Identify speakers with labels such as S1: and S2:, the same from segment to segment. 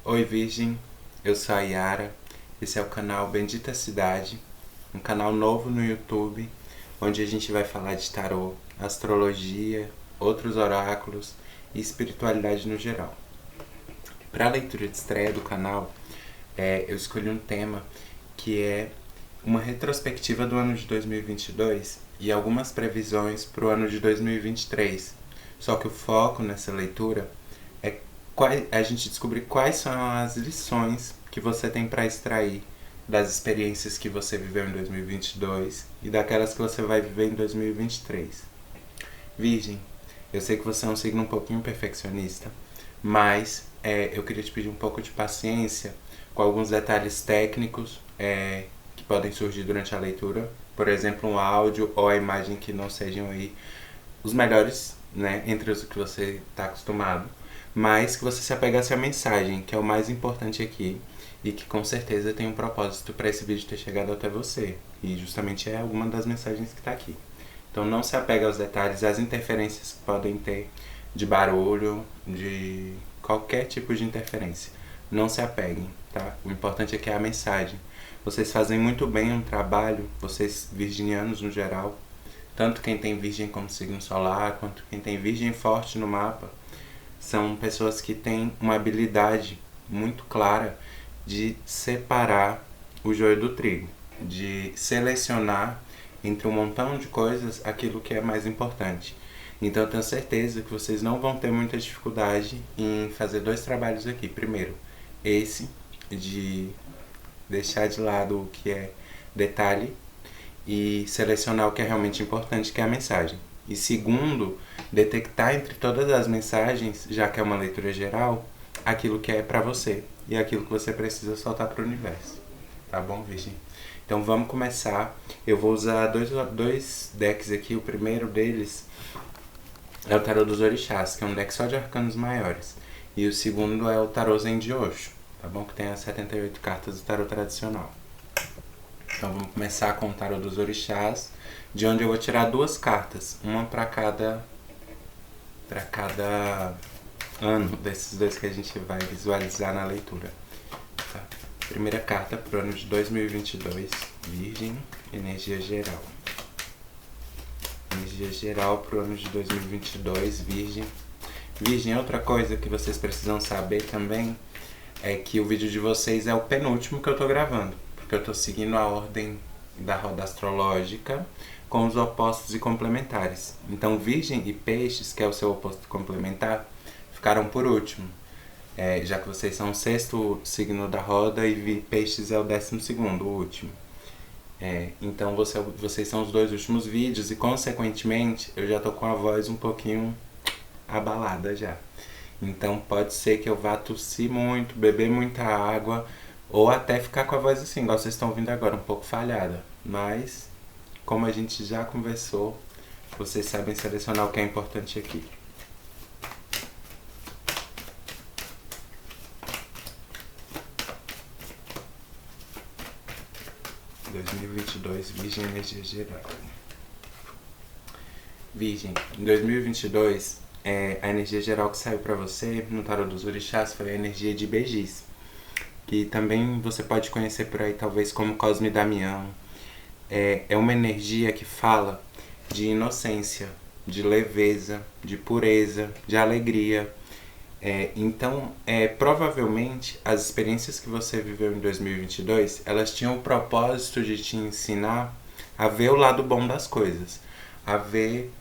S1: Oi Virgem, eu sou a Yara, esse é o canal Bendita Cidade, um canal novo no YouTube, onde a gente vai falar de tarô, astrologia, outros oráculos e espiritualidade no geral. Para a leitura de estreia do canal, eu escolhi um tema que é uma retrospectiva do ano de 2022 e algumas previsões para o ano de 2023. Só que o foco nessa leitura é a gente descobrir quais são as lições que você tem para extrair das experiências que você viveu em 2022 e daquelas que você vai viver em 2023. Virgem, eu sei que você é um signo um pouquinho perfeccionista, mas eu queria te pedir um pouco de paciência com alguns detalhes técnicos que podem surgir durante a leitura. Por exemplo, um áudio ou a imagem que não sejam aí os melhores, né, entre os que você está acostumado, mas que você se apegasse à mensagem, que é o mais importante aqui, e que com certeza tem um propósito para esse vídeo ter chegado até você, e justamente é alguma das mensagens que está aqui. Então não se apega aos detalhes, às interferências que podem ter de barulho, de qualquer tipo de interferência. Não se apeguem, tá? O importante aqui é a mensagem. Vocês fazem muito bem um trabalho, vocês virginianos no geral, tanto quem tem virgem como signo solar, quanto quem tem virgem forte no mapa, são pessoas que têm uma habilidade muito clara de separar o joio do trigo, de selecionar entre um montão de coisas aquilo que é mais importante. Então eu tenho certeza que vocês não vão ter muita dificuldade em fazer dois trabalhos aqui. Primeiro, esse de deixar de lado o que é detalhe e selecionar o que é realmente importante, que é a mensagem. E segundo, detectar entre todas as mensagens, já que é uma leitura geral, aquilo que é para você e aquilo que você precisa soltar para o universo. Tá bom, Virgem? Então vamos começar. Eu vou usar dois decks aqui. O primeiro deles é o Tarô dos Orixás, que é um deck só de arcanos maiores. E o segundo é o Tarô Zen de Osho, tá bom? Que tem as 78 cartas do tarô tradicional. Então vamos começar com o Tarô dos Orixás, de onde eu vou tirar duas cartas, uma para cada ano desses dois que a gente vai visualizar na leitura. Tá? Primeira carta para o ano de 2022, Virgem, energia geral. Energia geral para o ano de 2022, Virgem. Virgem, outra coisa que vocês precisam saber também é que o vídeo de vocês é o penúltimo que eu tô gravando, porque eu tô seguindo a ordem da roda astrológica com os opostos e complementares. Então Virgem e Peixes, que é o seu oposto complementar, ficaram por último, já que vocês são o sexto signo da roda e Peixes é o 12º, o último. Então vocês são os dois últimos vídeos e consequentemente eu já tô com a voz um pouquinho abalada já. Então pode ser que eu vá tossir muito, beber muita água ou até ficar com a voz assim, igual vocês estão ouvindo agora, um pouco falhada. Mas, como a gente já conversou, vocês sabem selecionar o que é importante aqui. Em 2022, Virgem, energia geral. Virgem, em 2022, a energia geral que saiu para você no Tarô dos Orixás foi a energia de Begis, que também você pode conhecer por aí talvez como Cosme Damião. É uma energia que fala de inocência, de leveza, de pureza, de alegria. Então, provavelmente as experiências que você viveu em 2022, elas tinham o propósito de te ensinar a ver o lado bom das coisas, a ver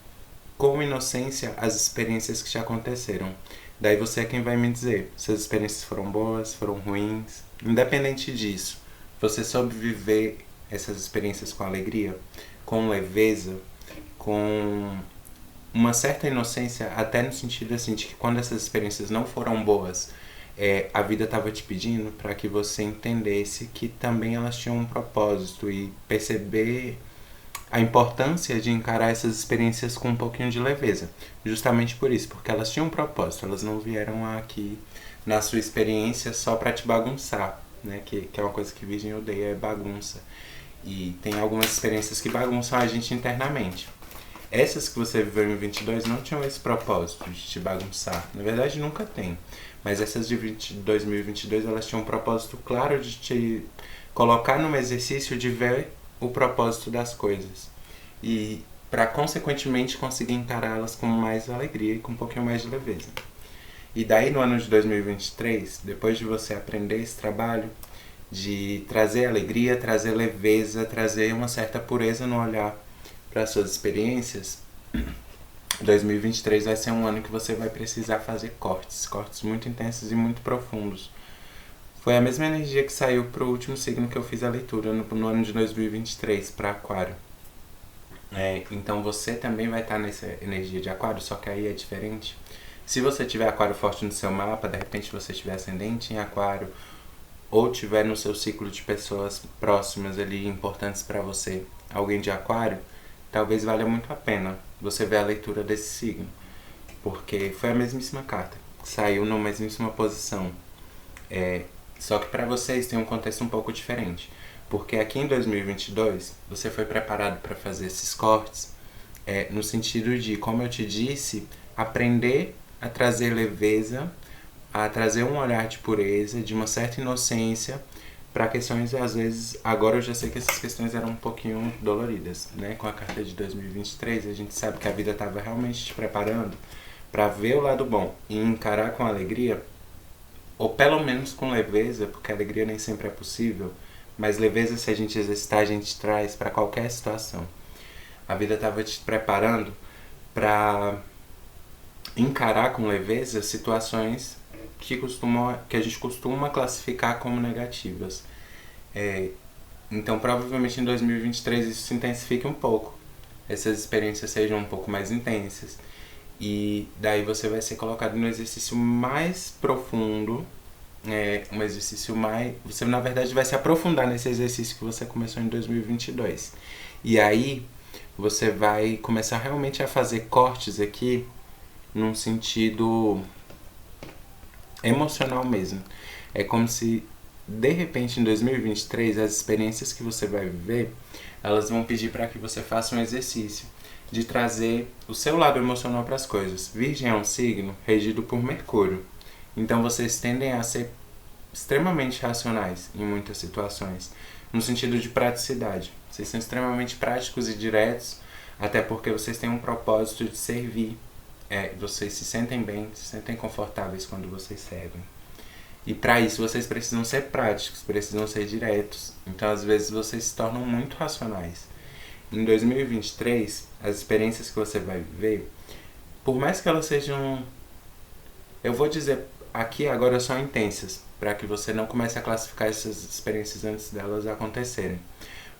S1: com inocência as experiências que te aconteceram. Daí você é quem vai me dizer se as experiências foram boas, foram ruins. Independente disso, você soube viver essas experiências com alegria, com leveza, com uma certa inocência, até no sentido assim de que quando essas experiências não foram boas, a vida estava te pedindo para que você entendesse que também elas tinham um propósito e perceber a importância de encarar essas experiências com um pouquinho de leveza. Justamente por isso, porque elas tinham um propósito, elas não vieram aqui na sua experiência só para te bagunçar, né? Que é uma coisa que Virgem odeia, é bagunça. E tem algumas experiências que bagunçam a gente internamente. Essas que você viveu em 22 não tinham esse propósito de te bagunçar. Na verdade, nunca tem. Mas essas de 2022, elas tinham um propósito claro de te colocar num exercício de ver o propósito das coisas. E para, consequentemente, conseguir encará-las com mais alegria e com um pouquinho mais de leveza. E daí, no ano de 2023, depois de você aprender esse trabalho, de trazer alegria, trazer leveza, trazer uma certa pureza no olhar para as suas experiências, 2023 vai ser um ano que você vai precisar fazer cortes muito intensos e muito profundos. Foi a mesma energia que saiu pro último signo que eu fiz a leitura no ano de 2023, para Aquário. Então você também vai estar nessa energia de Aquário, só que aí é diferente. Se você tiver Aquário forte no seu mapa, de repente você tiver ascendente em Aquário, ou tiver no seu ciclo de pessoas próximas ali, importantes para você, alguém de Aquário, talvez valha muito a pena você ver a leitura desse signo. Porque foi a mesmíssima carta, saiu na mesmíssima posição. Só que para vocês tem um contexto um pouco diferente. Porque aqui em 2022, você foi preparado para fazer esses cortes, no sentido de, como eu te disse, aprender a trazer leveza, a trazer um olhar de pureza, de uma certa inocência, para questões, às vezes, agora eu já sei que essas questões eram um pouquinho doloridas, né? Com a carta de 2023, a gente sabe que a vida estava realmente te preparando para ver o lado bom e encarar com alegria, ou pelo menos com leveza, porque a alegria nem sempre é possível, mas leveza, se a gente exercitar, a gente traz para qualquer situação. A vida estava te preparando para encarar com leveza situações que a gente costuma classificar como negativas. Então, provavelmente em 2023 isso se intensifique um pouco. Essas experiências sejam um pouco mais intensas. E daí você vai ser colocado no exercício mais profundo, um exercício mais... Você, na verdade, vai se aprofundar nesse exercício que você começou em 2022. E aí, você vai começar realmente a fazer cortes aqui num sentido emocional mesmo. É como se, de repente, em 2023, as experiências que você vai viver, elas vão pedir para que você faça um exercício de trazer o seu lado emocional para as coisas. Virgem é um signo regido por Mercúrio. Então vocês tendem a ser extremamente racionais em muitas situações, no sentido de praticidade. Vocês são extremamente práticos e diretos, até porque vocês têm um propósito de servir. Vocês se sentem bem, se sentem confortáveis quando vocês servem. E para isso vocês precisam ser práticos, precisam ser diretos. Então às vezes vocês se tornam muito racionais. Em 2023, as experiências que você vai viver, por mais que elas sejam, eu vou dizer aqui agora, só intensas, para que você não comece a classificar essas experiências antes delas acontecerem.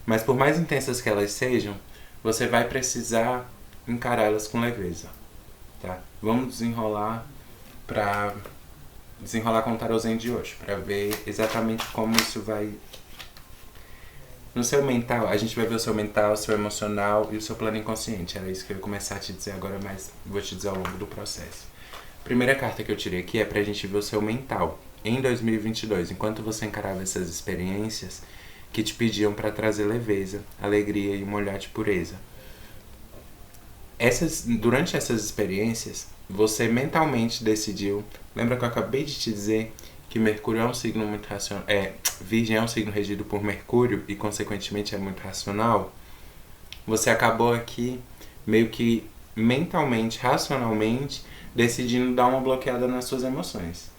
S1: Mas por mais intensas que elas sejam, você vai precisar encará-las com leveza. Tá? Vamos desenrolar com o tarôzinho de hoje, para ver exatamente como isso vai... No seu mental, a gente vai ver o seu mental, o seu emocional e o seu plano inconsciente. Era isso que eu ia começar a te dizer agora, mas vou te dizer ao longo do processo. A primeira carta que eu tirei aqui é pra gente ver o seu mental em 2022, enquanto você encarava essas experiências que te pediam para trazer leveza, alegria e um olhar de pureza. Durante essas experiências, você mentalmente decidiu... Lembra que eu acabei de te dizer que Mercúrio é um signo muito racional... Virgem é um signo regido por Mercúrio e, consequentemente, é muito racional. Você acabou aqui meio que mentalmente, racionalmente, decidindo dar uma bloqueada nas suas emoções.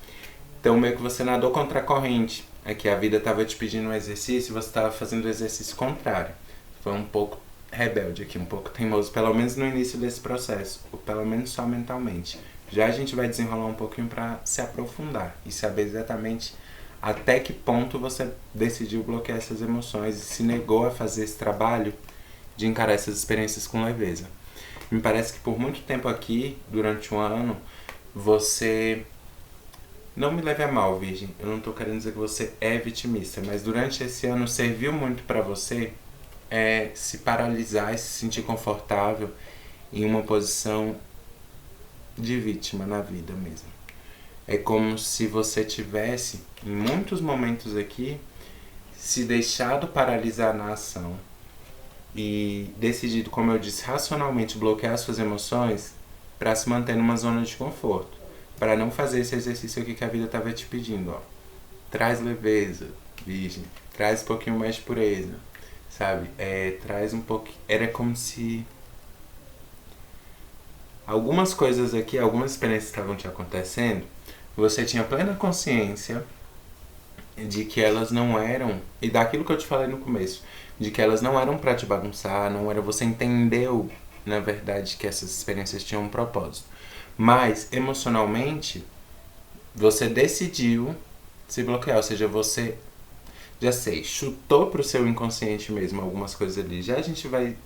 S1: Então, meio que você nadou contra a corrente. Aqui a vida estava te pedindo um exercício e você estava fazendo o exercício contrário. Foi um pouco rebelde aqui, um pouco teimoso, pelo menos no início desse processo, ou pelo menos só mentalmente. Já a gente vai desenrolar um pouquinho para se aprofundar e saber exatamente até que ponto você decidiu bloquear essas emoções e se negou a fazer esse trabalho de encarar essas experiências com leveza. Me parece que por muito tempo aqui, durante um ano, você... Não me leve a mal, Virgem, eu não estou querendo dizer que você é vitimista, mas durante esse ano serviu muito para você se paralisar e se sentir confortável em uma posição de vítima na vida mesmo. É como se você tivesse, em muitos momentos aqui, se deixado paralisar na ação e decidido, como eu disse, racionalmente bloquear suas emoções para se manter numa zona de conforto. para não fazer esse exercício aqui que a vida estava te pedindo, ó. Traz leveza, virgem. Traz um pouquinho mais de pureza, sabe? Traz um pouquinho... Era como se algumas coisas aqui, algumas experiências que estavam te acontecendo, você tinha plena consciência de que elas não eram, e daquilo que eu te falei no começo, de que elas não eram pra te bagunçar, não era, você entendeu, na verdade, que essas experiências tinham um propósito. Mas, emocionalmente, você decidiu se bloquear, ou seja, você, já sei, chutou pro seu inconsciente mesmo algumas coisas ali. Já a gente vai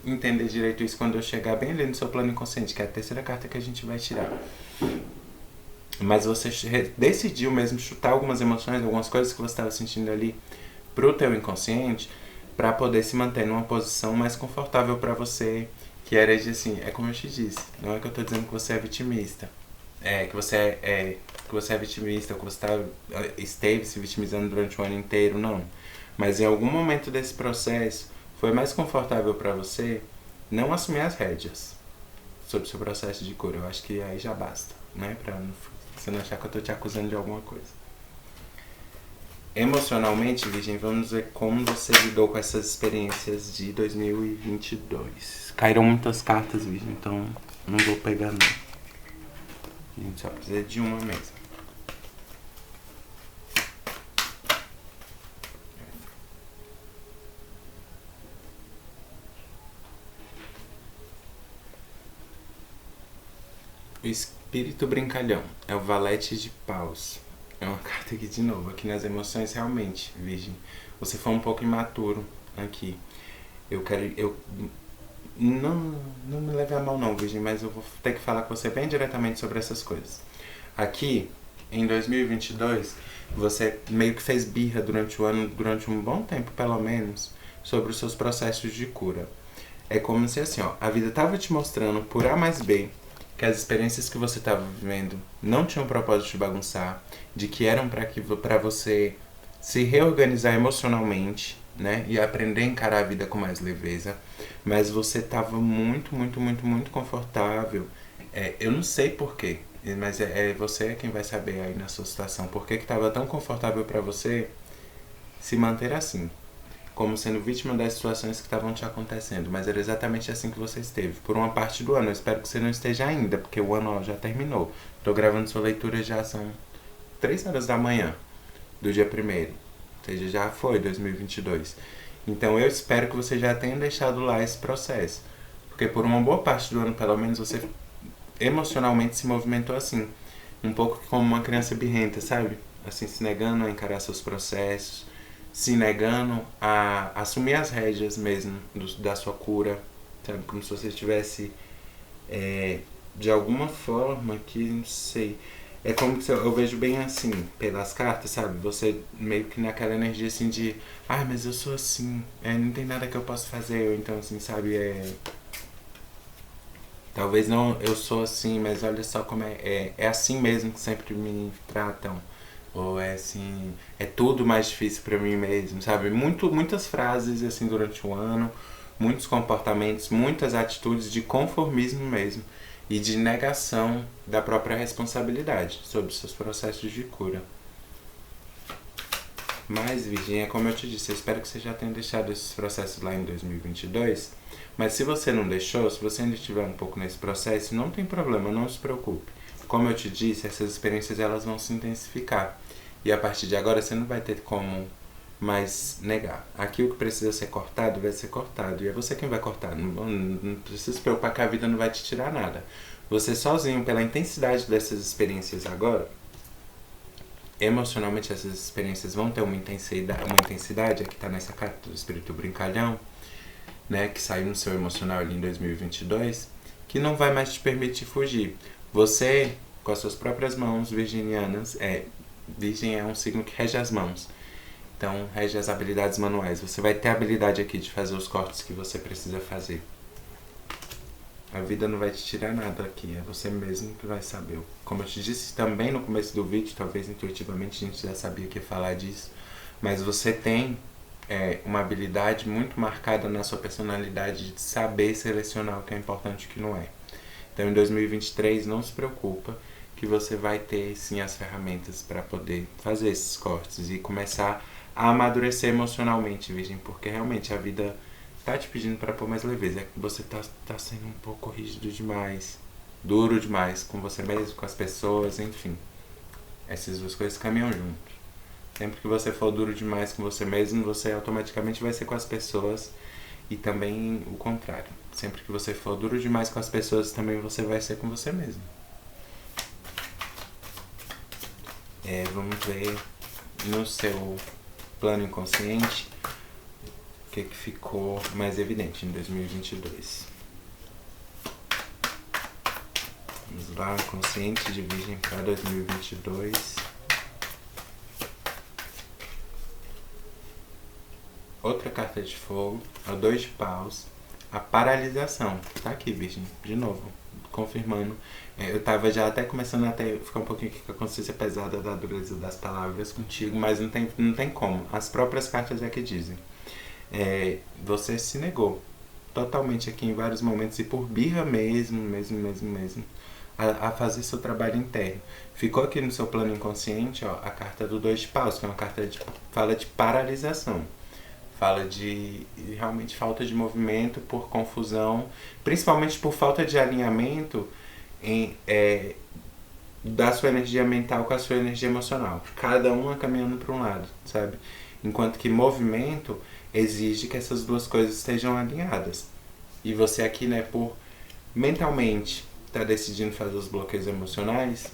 S1: entender direito isso quando eu chegar bem ali no seu plano inconsciente, que é a terceira carta que a gente vai tirar. Mas você decidiu mesmo chutar algumas emoções, algumas coisas que você estava sentindo ali pro teu inconsciente, para poder se manter numa posição mais confortável para você, que era de assim, é como eu te disse, não é que eu tô dizendo que você é vitimista, que você é vitimista, ou que você esteve se vitimizando durante o ano inteiro, não. Mas em algum momento desse processo, foi mais confortável para você não assumir as rédeas sobre o seu processo de cura. Eu acho que aí já basta, né? Pra você não achar que eu tô te acusando de alguma coisa. Emocionalmente, Virgem, vamos ver como você lidou com essas experiências de 2022. Caíram muitas cartas, Virgem, então não vou pegar não. A gente só precisa de uma mesmo. O espírito brincalhão é o valete de paus. É uma carta aqui de novo. Aqui nas emoções, realmente, Virgem, você foi um pouco imaturo aqui. Não me leve a mal não, Virgem, mas eu vou ter que falar com você bem diretamente sobre essas coisas. Aqui, em 2022, você meio que fez birra durante o ano, durante um bom tempo pelo menos, sobre os seus processos de cura. É como se assim, ó, a vida estava te mostrando por A mais B que as experiências que você estava vivendo não tinham o propósito de bagunçar, de que eram para você se reorganizar emocionalmente, né, e aprender a encarar a vida com mais leveza, mas você estava muito, muito, muito, muito confortável. Eu não sei porquê, mas você quem vai saber aí na sua situação, por que estava tão confortável para você se manter assim, como sendo vítima das situações que estavam te acontecendo, mas era exatamente assim que você esteve, por uma parte do ano. Eu espero que você não esteja ainda, porque o ano já terminou. Estou gravando sua leitura, já são 3 horas da manhã do dia 1º, ou seja, já foi 2022. Então eu espero que você já tenha deixado lá esse processo, porque por uma boa parte do ano, pelo menos, você emocionalmente se movimentou assim, um pouco como uma criança birrenta, sabe? Assim, se negando a encarar seus processos, se negando a assumir as rédeas mesmo da sua cura, sabe? Como se você estivesse, de alguma forma, que não sei. É como se eu vejo bem assim, pelas cartas, sabe? Você meio que naquela energia assim de, mas eu sou assim, não tem nada que eu possa fazer, ou então assim, sabe? Talvez não, eu sou assim, mas olha só como é assim mesmo que sempre me tratam. Ou é assim, é tudo mais difícil pra mim mesmo, sabe? Muitas frases assim durante o ano, muitos comportamentos, muitas atitudes de conformismo mesmo e de negação da própria responsabilidade sobre os seus processos de cura. Mas, Virgem, é como eu te disse, eu espero que você já tenha deixado esses processos lá em 2022. Mas se você não deixou, se você ainda estiver um pouco nesse processo, não tem problema, não se preocupe. Como eu te disse, essas experiências elas vão se intensificar. E a partir de agora você não vai ter como mais negar. Aqui o que precisa ser cortado vai ser cortado. E é você quem vai cortar. Não precisa se preocupar que a vida não vai te tirar nada. Você sozinho, pela intensidade dessas experiências agora, emocionalmente essas experiências vão ter uma intensidade aqui está nessa carta do espírito brincalhão, né, que saiu no seu emocional ali em 2022, que não vai mais te permitir fugir. Você, com as suas próprias mãos virginianas, Virgem é um signo que rege as mãos, então rege as habilidades manuais. Você vai ter a habilidade aqui de fazer os cortes que você precisa fazer. A vida não vai te tirar nada aqui, é você mesmo que vai saber. Como eu te disse também no começo do vídeo, talvez intuitivamente a gente já sabia que ia falar disso, mas você tem uma habilidade muito marcada na sua personalidade de saber selecionar o que é importante e o que não é. Então em 2023 não se preocupa, que você vai ter sim as ferramentas para poder fazer esses cortes e começar a amadurecer emocionalmente, Virgem, porque realmente a vida tá te pedindo para pôr mais leveza. É que você tá sendo um pouco rígido demais, duro demais com você mesmo, com as pessoas, enfim. Essas duas coisas caminham juntos. Sempre que você for duro demais com você mesmo, você automaticamente vai ser com as pessoas e também o contrário. Sempre que você for duro demais com as pessoas, também você vai ser com você mesmo. Vamos ver no seu plano inconsciente o que ficou mais evidente em 2022. Vamos lá, consciente de Virgem para 2022. Outra carta de fogo, a 2 de paus, a paralisação. Tá aqui, Virgem, de novo, confirmando. Eu tava já até começando a ficar um pouquinho com a consciência pesada da dureza das palavras contigo, mas não tem como. As próprias cartas é que dizem. Você se negou totalmente aqui em vários momentos, e por birra mesmo, a fazer seu trabalho interno. Ficou aqui no seu plano inconsciente, ó, a carta do 2 de paus, que é uma carta fala de paralisação. Fala de realmente falta de movimento por confusão, principalmente por falta de alinhamento da sua energia mental com a sua energia emocional. Cada uma caminhando para um lado, sabe? Enquanto que movimento exige que essas duas coisas estejam alinhadas. E você aqui, né, por mentalmente estar decidindo fazer os bloqueios emocionais,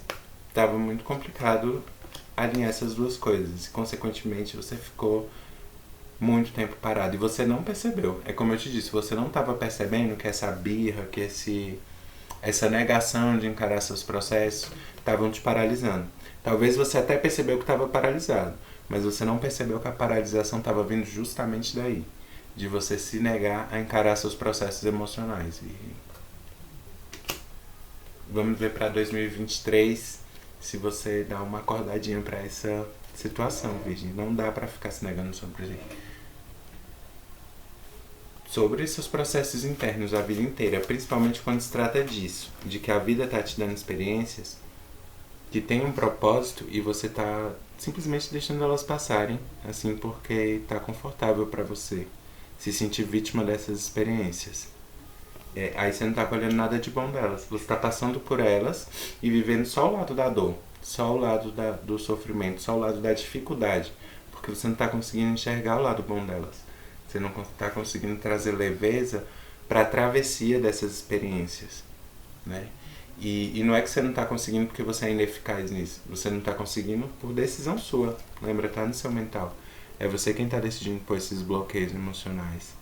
S1: estava muito complicado alinhar essas duas coisas. E, consequentemente, você ficou muito tempo parado e você não percebeu. É como eu te disse, você não estava percebendo que essa birra, que essa negação de encarar seus processos estavam te paralisando. Talvez você até percebeu que estava paralisado, mas você não percebeu que a paralisação estava vindo justamente daí, de você se negar a encarar seus processos emocionais. E vamos ver para 2023 se você dá uma acordadinha para essa situação, Virgem. Não dá para ficar se negando sobre seus processos internos a vida inteira, principalmente quando se trata disso, de que a vida tá te dando experiências que tem um propósito e você tá simplesmente deixando elas passarem, assim, porque tá confortável para você se sentir vítima dessas experiências. Aí você não tá colhendo nada de bom delas, você tá passando por elas e vivendo só o lado da dor, só o lado do sofrimento, só o lado da dificuldade, porque você não tá conseguindo enxergar o lado bom delas. Você não está conseguindo trazer leveza para a travessia dessas experiências, né? E não é que você não está conseguindo porque você é ineficaz nisso. Você não está conseguindo por decisão sua. Lembra, tá no seu mental. É você quem está decidindo pôr esses bloqueios emocionais.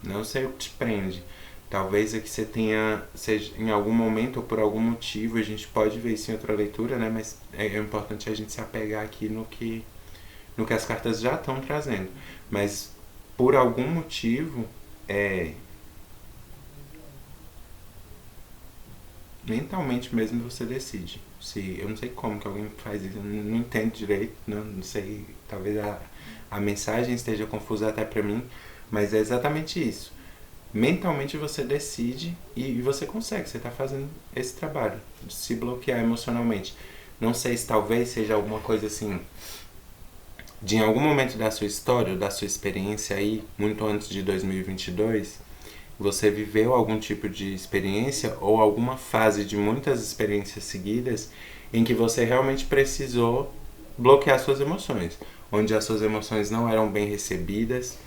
S1: Não sei o que te prende. Talvez é que você tenha, seja em algum momento ou por algum motivo, a gente pode ver isso em outra leitura, né? Mas é importante a gente se apegar aqui no que as cartas já estão trazendo. Mas por algum motivo, mentalmente mesmo você decide. Eu não sei como que alguém faz isso, eu não entendo direito, não sei, talvez a mensagem esteja confusa até pra mim, mas é exatamente isso. Mentalmente você decide e você consegue, você está fazendo esse trabalho de se bloquear emocionalmente. Não sei se talvez seja alguma coisa assim, de em algum momento da sua história, da sua experiência aí, muito antes de 2022, você viveu algum tipo de experiência ou alguma fase de muitas experiências seguidas em que você realmente precisou bloquear suas emoções, onde as suas emoções não eram bem recebidas,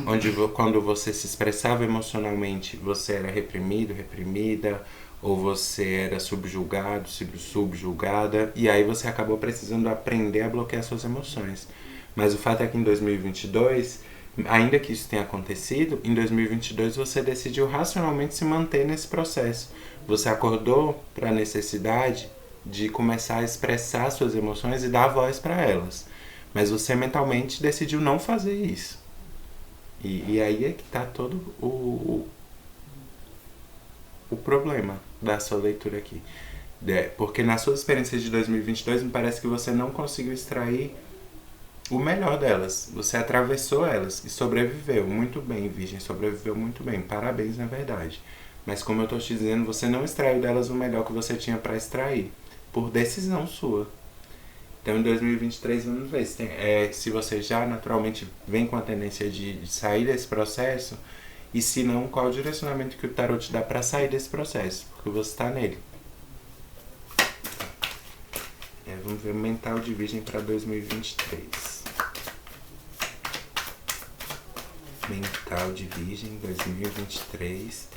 S1: onde quando você se expressava emocionalmente você era reprimido, reprimida, ou você era subjugado, subjugada, e aí você acabou precisando aprender a bloquear suas emoções. Mas o fato é que em 2022, ainda que isso tenha acontecido, em 2022 você decidiu racionalmente se manter nesse processo. Você acordou para a necessidade de começar a expressar suas emoções e dar voz para elas. Mas você mentalmente decidiu não fazer isso. E aí é que está todo o problema da sua leitura aqui. Porque nas suas experiências de 2022 me parece que você não conseguiu extrair o melhor delas. Você atravessou elas e sobreviveu muito bem, Virgem. Sobreviveu muito bem. Parabéns, na verdade. Mas como eu tô te dizendo, você não extraiu delas o melhor que você tinha para extrair, por decisão sua. Então em 2023 vamos ver se você já naturalmente vem com a tendência de sair desse processo, e se não, qual o direcionamento que o tarot te dá para sair desse processo, porque você está nele. Vamos ver o mental de Virgem para 2023. Mental de Virgem 2023.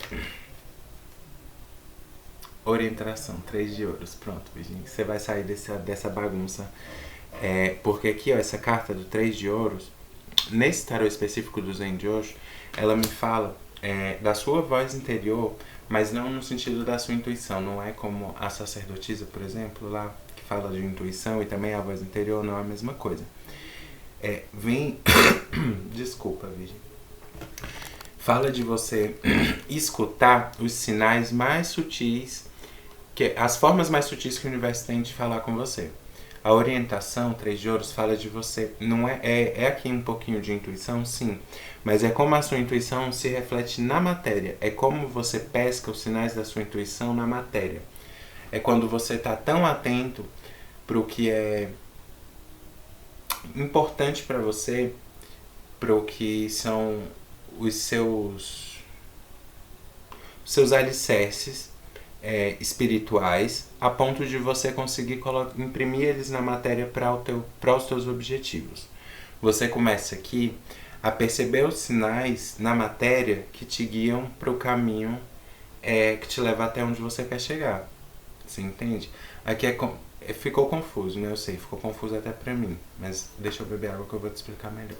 S1: Orientação, 3 de ouros. Pronto, Virgem, você vai sair dessa bagunça. Porque aqui, ó, essa carta do 3 de ouros, nesse tarô específico do Zen de hoje, ela me fala da sua voz interior, mas não no sentido da sua intuição. Não é como a sacerdotisa, por exemplo, lá, que fala de intuição e também a voz interior, não é a mesma coisa. Desculpa, Virgem. Fala de você escutar os sinais mais sutis, as formas mais sutis que o universo tem de falar com você. A orientação, 3 de ouros, fala de você. Não é aqui um pouquinho de intuição, sim. Mas é como a sua intuição se reflete na matéria. É como você pesca os sinais da sua intuição na matéria. É quando você está tão atento para o que é importante para você, para o que são os seus alicerces espirituais, a ponto de você conseguir imprimir eles na matéria para os seus objetivos. Você começa aqui a perceber os sinais na matéria que te guiam para o caminho que te leva até onde você quer chegar. Você entende? Aqui ficou confuso, né? Eu sei, ficou confuso até para mim, mas deixa eu beber água que eu vou te explicar melhor.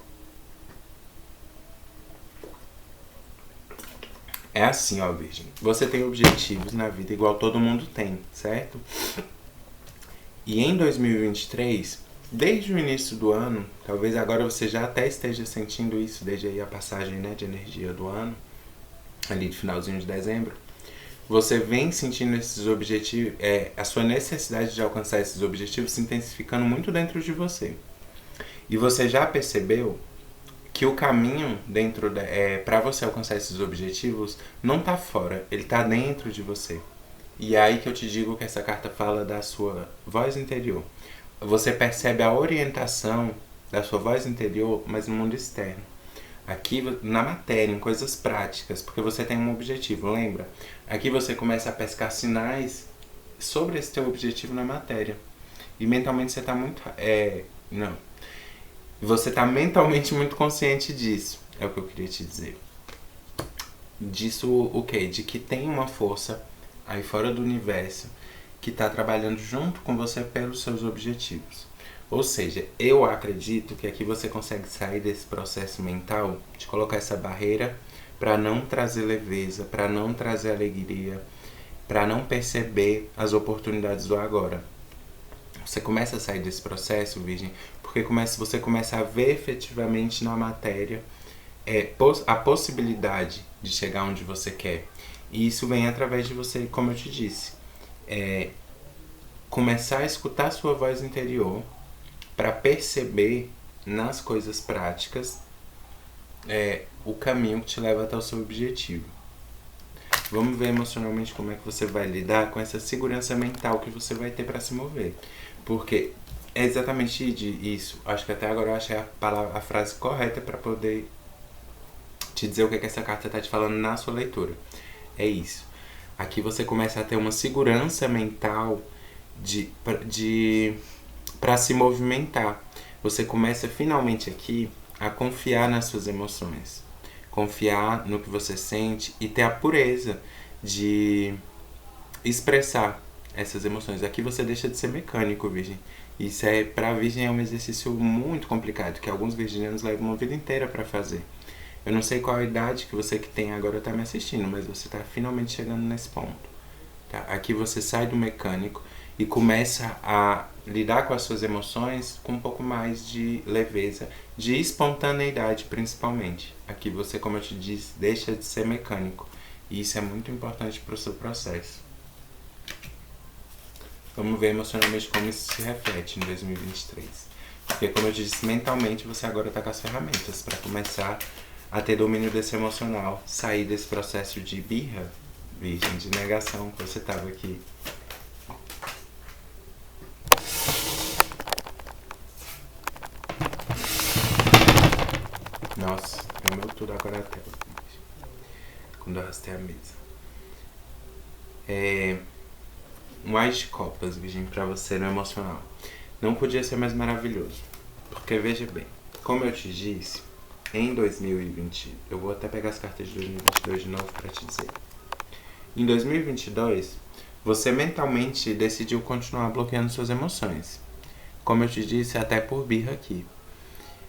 S1: É assim, ó, Virgem. Você tem objetivos na vida igual todo mundo tem, certo? E em 2023, desde o início do ano, talvez agora você já até esteja sentindo isso, desde aí a passagem, né, de energia do ano, ali de finalzinho de dezembro, você vem sentindo esses objetivos, a sua necessidade de alcançar esses objetivos se intensificando muito dentro de você. E você já percebeu que o caminho para você alcançar esses objetivos não está fora, ele está dentro de você. E é aí que eu te digo que essa carta fala da sua voz interior. Você percebe a orientação da sua voz interior, mas no mundo externo. Aqui na matéria, em coisas práticas, porque você tem um objetivo, lembra? Aqui você começa a pescar sinais sobre esse teu objetivo na matéria. E mentalmente você está muito... Você está mentalmente muito consciente disso. É o que eu queria te dizer. Disso o quê? De que tem uma força aí fora do universo que está trabalhando junto com você pelos seus objetivos. Ou seja, eu acredito que aqui você consegue sair desse processo mental de colocar essa barreira para não trazer leveza, para não trazer alegria, para não perceber as oportunidades do agora. Você começa a sair desse processo, Virgem, porque você começa a ver efetivamente na matéria a possibilidade de chegar onde você quer. E isso vem através de você, como eu te disse, começar a escutar a sua voz interior para perceber nas coisas práticas o caminho que te leva até o seu objetivo. Vamos ver emocionalmente como é que você vai lidar com essa segurança mental que você vai ter para se mover. Porque é exatamente isso. Acho que até agora eu achei a frase correta para poder te dizer o que essa carta está te falando na sua leitura. É isso. Aqui você começa a ter uma segurança mental para se movimentar. Você começa finalmente aqui a confiar nas suas emoções. Confiar no que você sente e ter a pureza de expressar essas emoções. Aqui você deixa de ser mecânico, Virgem. Isso para a Virgem é um exercício muito complicado, que alguns virginianos levam uma vida inteira para fazer. Eu não sei qual a idade que você que tem agora está me assistindo, mas você está finalmente chegando nesse ponto. Tá? Aqui você sai do mecânico e começa a lidar com as suas emoções com um pouco mais de leveza, de espontaneidade principalmente. Aqui você, como eu te disse, deixa de ser mecânico. E isso é muito importante para o seu processo. Vamos ver emocionalmente como isso se reflete em 2023. Porque, como eu te disse, mentalmente você agora está com as ferramentas para começar a ter domínio desse emocional, sair desse processo de birra, Virgem, de negação que você tava aqui. Nossa, tremeu tudo agora até quando eu arrastei a mesa. Um Ás de Copas, Virgem, pra você no emocional. Não podia ser mais maravilhoso. Porque veja bem, como eu te disse, em 2020, eu vou até pegar as cartas de 2022 de novo pra te dizer. Em 2022, você mentalmente decidiu continuar bloqueando suas emoções. Como eu te disse, até por birra aqui.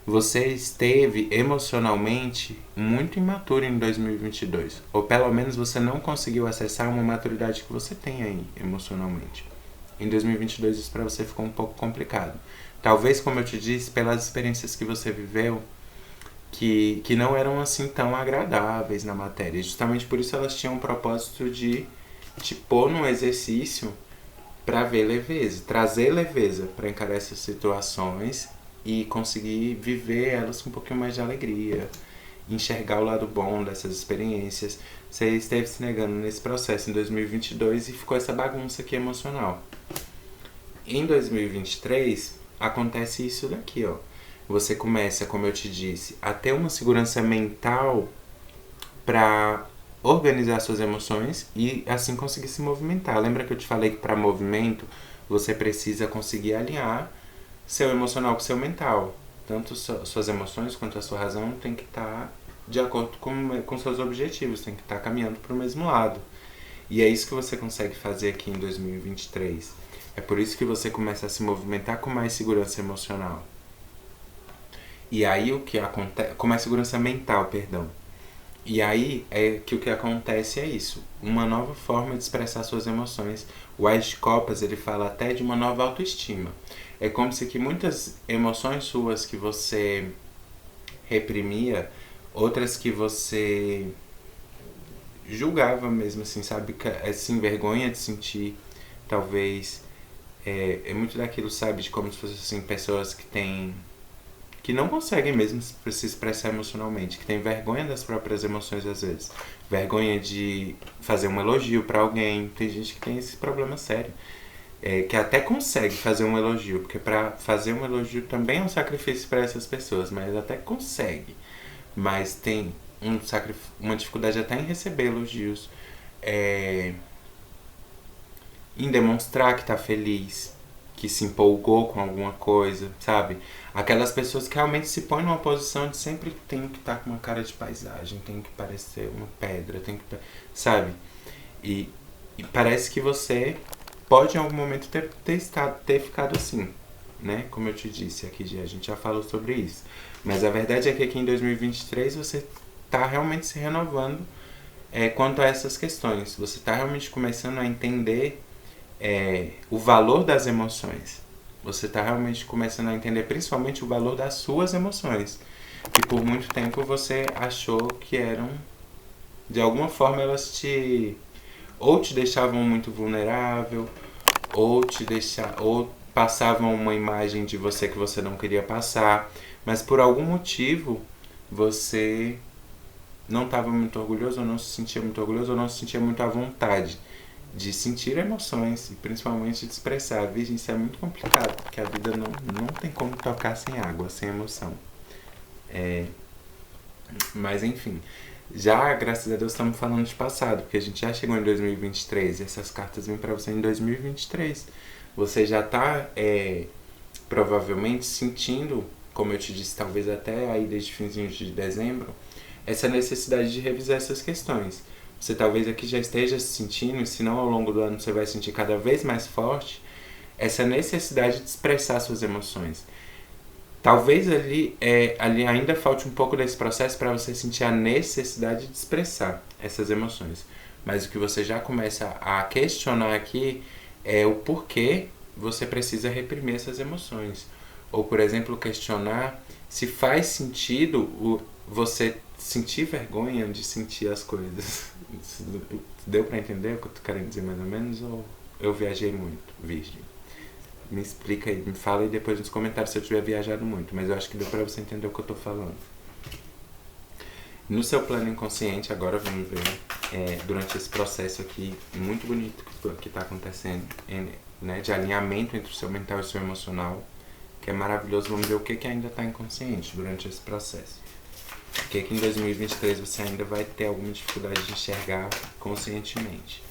S1: Você esteve emocionalmente muito imaturo em 2022. Ou pelo menos você não conseguiu acessar uma maturidade que você tem aí emocionalmente. Em 2022 isso para você ficou um pouco complicado. Talvez, como eu te disse, pelas experiências que você viveu, que não eram assim tão agradáveis na matéria. Justamente por isso elas tinham o propósito de te pôr num exercício para ver leveza, trazer leveza para encarar essas situações e conseguir viver elas com um pouquinho mais de alegria, enxergar o lado bom dessas experiências. Você esteve se negando nesse processo em 2022 e ficou essa bagunça aqui emocional. Em 2023, acontece isso daqui, ó. Você começa, como eu te disse, a ter uma segurança mental para organizar suas emoções e assim conseguir se movimentar. Lembra que eu te falei que para movimento você precisa conseguir alinhar seu emocional com seu mental. Tanto suas emoções quanto a sua razão tem que estar de acordo com seus objetivos, tem que estar caminhando para o mesmo lado. E é isso que você consegue fazer aqui em 2023. É por isso que você começa a se movimentar com mais segurança emocional. E aí o que acontece, com mais segurança mental, perdão. E aí é que o que acontece é isso, uma nova forma de expressar suas emoções. O Ás de Copas, ele fala até de uma nova autoestima. É como se que muitas emoções suas que você reprimia, outras que você julgava mesmo, assim, sabe? Assim, vergonha de sentir, talvez. É muito daquilo, sabe? De como se fossem assim, pessoas que não conseguem mesmo se expressar emocionalmente, que tem vergonha das próprias emoções às vezes. Vergonha de fazer um elogio para alguém. Tem gente que tem esse problema sério. Que até consegue fazer um elogio, porque para fazer um elogio também é um sacrifício para essas pessoas, mas até consegue. Mas tem uma dificuldade até em receber elogios, em demonstrar que está feliz, que se empolgou com alguma coisa, sabe? Aquelas pessoas que realmente se põem numa posição de sempre tem que estar com uma cara de paisagem, tem que parecer uma pedra, tem que, sabe? E parece que você pode em algum momento ter ficado assim, né? Como eu te disse aqui, a gente já falou sobre isso. Mas a verdade é que aqui em 2023 você está realmente se renovando quanto a essas questões. Você está realmente começando a entender o valor das emoções. Você está realmente começando a entender principalmente o valor das suas emoções. Que por muito tempo você achou que eram, de alguma forma, elas ou te deixavam muito vulnerável, ou passavam uma imagem de você que você não queria passar, mas por algum motivo você não estava muito orgulhoso, ou não se sentia muito orgulhoso, ou não se sentia muito à vontade de sentir emoções e principalmente de expressar. Virgem, isso é muito complicado, porque a vida não tem como tocar sem água, sem emoção. Mas enfim, já graças a Deus estamos falando de passado, porque a gente já chegou em 2023 e essas cartas vêm para você em 2023. Você já está provavelmente sentindo, como eu te disse, talvez até aí desde finzinho de dezembro, essa necessidade de revisar essas questões. Você talvez aqui já esteja se sentindo, e se não ao longo do ano você vai sentir cada vez mais forte, essa necessidade de expressar suas emoções. Talvez ali ainda falte um pouco desse processo para você sentir a necessidade de expressar essas emoções. Mas o que você já começa a questionar aqui é o porquê você precisa reprimir essas emoções. Ou, por exemplo, questionar se faz sentido você sentir vergonha de sentir as coisas. Deu pra entender o que eu tô querendo dizer mais ou menos? Ou eu viajei muito, Virgem? Me explica aí, me fala aí depois nos comentários se eu tiver viajado muito, mas eu acho que deu pra você entender o que eu tô falando. No seu plano inconsciente, agora vamos ver durante esse processo aqui muito bonito que está acontecendo, né, de alinhamento entre o seu mental e o seu emocional, que é maravilhoso. Vamos ver o que ainda está inconsciente durante esse processo. O que em 2023 você ainda vai ter alguma dificuldade de enxergar conscientemente.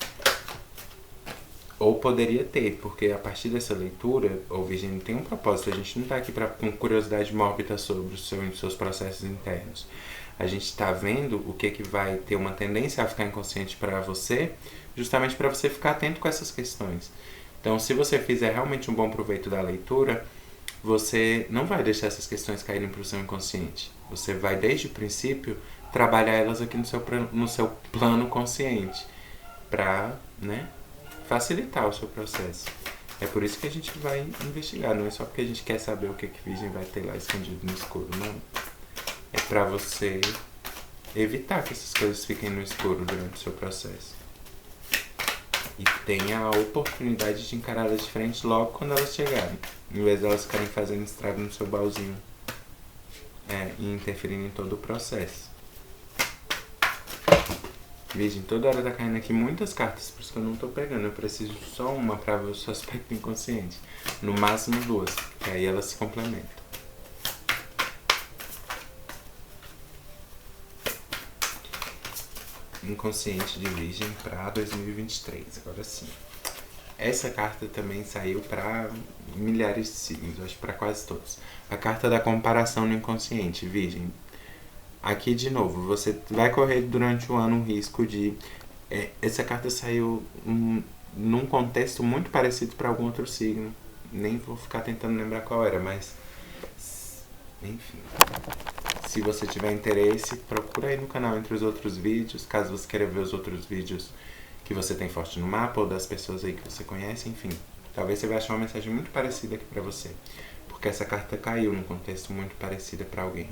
S1: Ou poderia ter, porque a partir dessa leitura, o Virgínia tem um propósito. A gente não está aqui com curiosidade mórbida sobre os seus processos internos. A gente está vendo o que vai ter uma tendência a ficar inconsciente para você, justamente para você ficar atento com essas questões. Então, se você fizer realmente um bom proveito da leitura, você não vai deixar essas questões caírem para o seu inconsciente. Você vai, desde o princípio, trabalhar elas aqui no seu plano consciente, para, né, facilitar o seu processo. É por isso que a gente vai investigar, não é só porque a gente quer saber o que Virgem vai ter lá escondido no escuro, não. É para você evitar que essas coisas fiquem no escuro durante o seu processo. E tenha a oportunidade de encará-las de frente logo quando elas chegarem, em vez de elas ficarem fazendo estrago no seu baúzinho e interferindo em todo o processo. Virgem, toda hora tá caindo aqui muitas cartas, por isso que eu não tô pegando. Eu preciso só uma pra ver o seu aspecto inconsciente. No máximo 2, que aí elas se complementam. Inconsciente de Virgem para 2023, agora sim. Essa carta também saiu para milhares de signos, acho que para quase todos. A carta da comparação no inconsciente, Virgem. Aqui de novo, você vai correr durante o ano um risco de... essa carta saiu num contexto muito parecido para algum outro signo. Nem vou ficar tentando lembrar qual era, mas... enfim... Se você tiver interesse, procura aí no canal entre os outros vídeos, caso você queira ver os outros vídeos que você tem forte no mapa, ou das pessoas aí que você conhece, enfim. Talvez você vai achar uma mensagem muito parecida aqui pra você, porque essa carta caiu num contexto muito parecido pra alguém.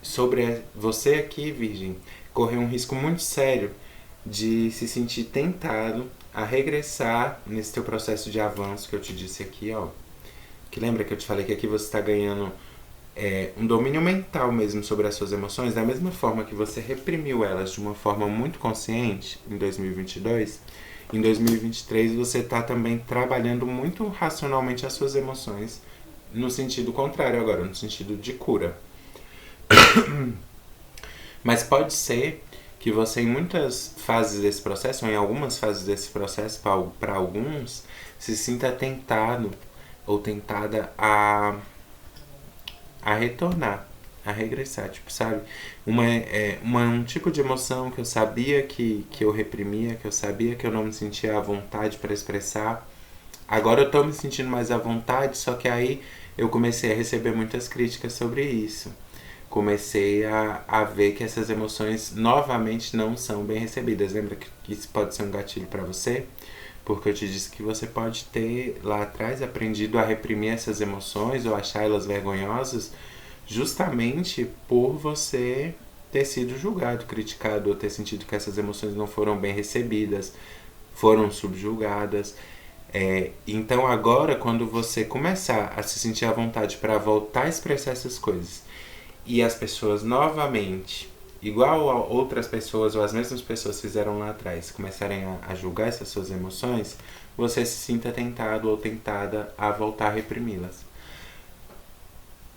S1: Sobre você aqui, Virgem, correr um risco muito sério de se sentir tentado a regressar nesse teu processo de avanço que eu te disse aqui, ó. Que lembra que eu te falei que aqui você está ganhando... um domínio mental mesmo sobre as suas emoções, da mesma forma que você reprimiu elas de uma forma muito consciente em 2022, em 2023 você está também trabalhando muito racionalmente as suas emoções, no sentido contrário agora, no sentido de cura. Mas pode ser que você, em muitas fases desse processo, ou em algumas fases desse processo, para alguns, se sinta tentado ou tentada a retornar, a regressar, tipo, sabe? Um tipo de emoção que eu sabia que eu reprimia, que eu sabia que eu não me sentia à vontade para expressar. Agora eu tô me sentindo mais à vontade, só que aí eu comecei a receber muitas críticas sobre isso. Comecei a ver que essas emoções novamente não são bem recebidas. Lembra que isso pode ser um gatilho para você? Porque eu te disse que você pode ter lá atrás aprendido a reprimir essas emoções ou achar elas vergonhosas justamente por você ter sido julgado, criticado, ou ter sentido que essas emoções não foram bem recebidas, foram subjugadas. Então agora, quando você começar a se sentir à vontade para voltar a expressar essas coisas e as pessoas novamente, igual a outras pessoas ou as mesmas pessoas fizeram lá atrás, começarem a julgar essas suas emoções, você se sinta tentado ou tentada a voltar a reprimi-las.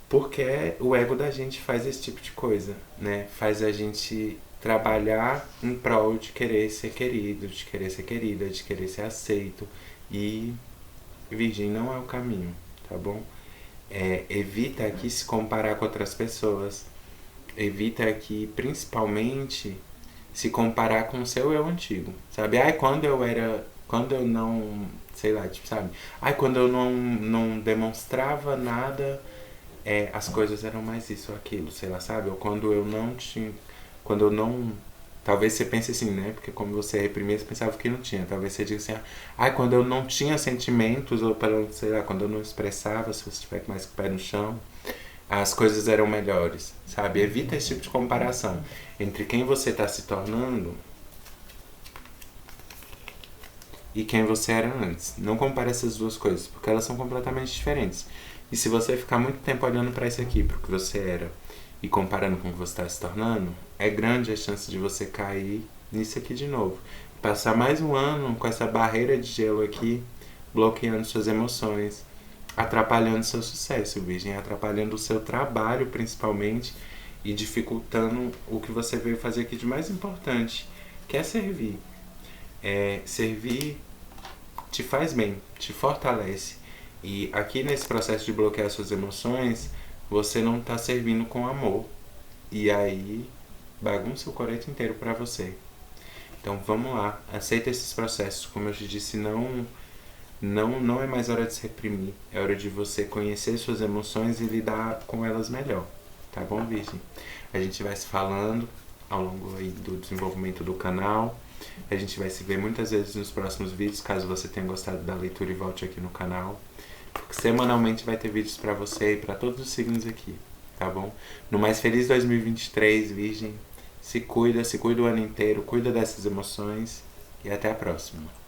S1: Porque o ego da gente faz esse tipo de coisa, né? Faz a gente trabalhar em prol de querer ser querido, de querer ser querida, de querer ser aceito. E Virgem não é o caminho, tá bom? Evita aqui se comparar com outras pessoas. Evita aqui, principalmente, se comparar com o seu eu antigo, sabe? Quando eu não, sei lá, tipo, sabe? Quando eu não demonstrava nada, as coisas eram mais isso ou aquilo, sei lá, sabe? Ou quando eu não tinha, quando eu não... Talvez você pense assim, né? Porque como você reprimia, você pensava que não tinha. Talvez você diga assim, quando eu não tinha sentimentos, ou sei lá, quando eu não expressava, se você estiver mais com o pé no chão, as coisas eram melhores, sabe? Evita esse tipo de comparação entre quem você está se tornando e quem você era antes. Não compare essas duas coisas, porque elas são completamente diferentes. E se você ficar muito tempo olhando para isso aqui, para o que você era, e comparando com o que você está se tornando, é grande a chance de você cair nisso aqui de novo. Passar mais um ano com essa barreira de gelo aqui, bloqueando suas emoções, atrapalhando seu sucesso, Virgem, atrapalhando o seu trabalho principalmente e dificultando o que você veio fazer aqui de mais importante, que é servir. Servir te faz bem, te fortalece. E aqui nesse processo de bloquear suas emoções, você não está servindo com amor. E aí bagunça o coreto inteiro para você. Então vamos lá, aceita esses processos. Como eu te disse, não é mais hora de se reprimir. É hora de você conhecer suas emoções e lidar com elas melhor. Tá bom, Virgem? A gente vai se falando ao longo aí do desenvolvimento do canal. A gente vai se ver muitas vezes nos próximos vídeos, caso você tenha gostado da leitura e volte aqui no canal. Porque semanalmente vai ter vídeos pra você e pra todos os signos aqui, tá bom? No mais feliz 2023, Virgem. Se cuida o ano inteiro, cuida dessas emoções e até a próxima.